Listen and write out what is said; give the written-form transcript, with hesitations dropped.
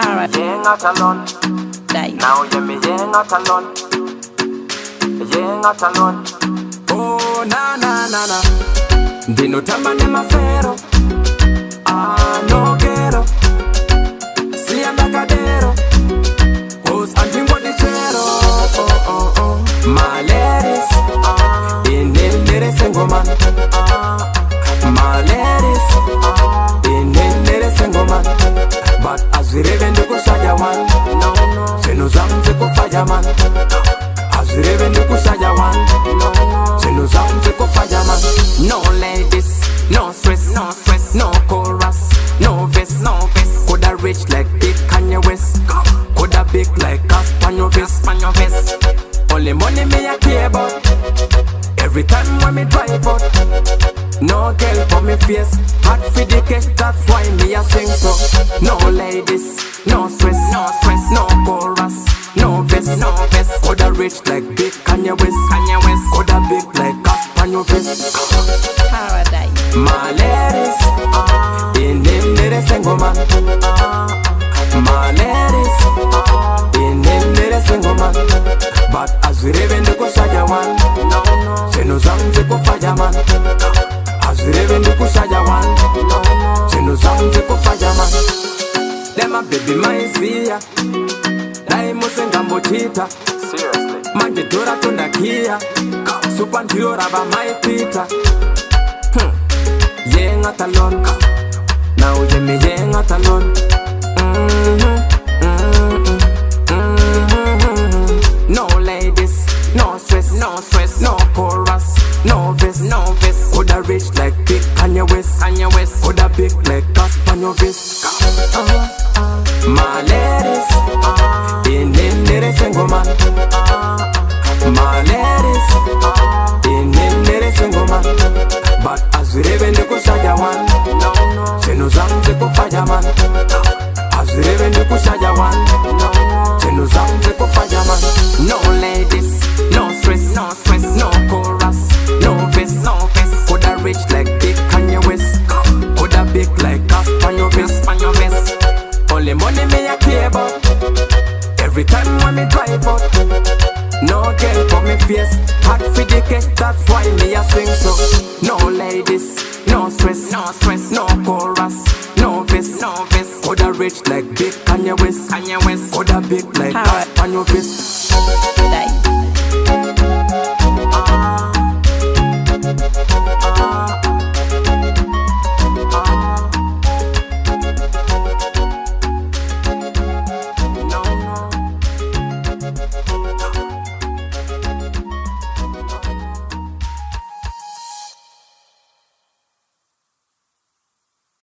ain't not alone. Now you me ain't not alone. You ain't not alone. Oh na na na na. Dino tamba ne mafero. Ah no quiero. Si ambacadero. Os anjingo di cero. Oh oh oh. My ladies. In the single man. My ladies. In the single man. But as we reven de kushaja one. No no. Se nos amze ko fireman. As we reven de kushaja one. No no. Se nos amze ko fireman. No ladies, no stress, no stress, no chorus, no vest, no vest. Coulda rich like big Kanye West. Coulda big like Caspanyo vest. Only money me a care about. Every time when me drive out, no girl for me face. Hot for the cash, that's why me a sing so. No ladies, no stress, no stress, no chorus, no vest, no vest. Coulda rich like big Kanye West. Coulda big like Caspanyo vest. Paradise. My ladies, in the single man. My ladies, in the single man. But as we reven de kushaja one, no no. Se nos amze ko fireman. As we reven de kushaja one, no no. Se nos amze ko fireman. Them a baby my zia. Dai musenga mochita. Seriously. Manje dora tundakia. Super ndio raba my pita. Yeah, not alone. Now you me yeah, not alone. No ladies, no stress, no stress, no chorus, no vest, no vest. Coulda rich like big Kanye West. Coulda big like Caspanyo vest. My ladies, in the single man. My ladies, in the single man. But as we reven de kushaja one, no no. Se nos amze ko fireman. As we reven de kushaja one, no no. Se nos amze ko fireman. No ladies, no stress, no stress, no chorus, no vest, no vest. Coulda rich like big Kanye West. Coulda big like Caspanyo vest. Only money me a care about. Every time when me drive out, no girl for me face. Hot for the cash, that's why me a sing so. No ladies, no stress, no stress, no chorus, no vest, no vest. Coulda rich like big Kanye West. Coulda big like Caspanyo vest.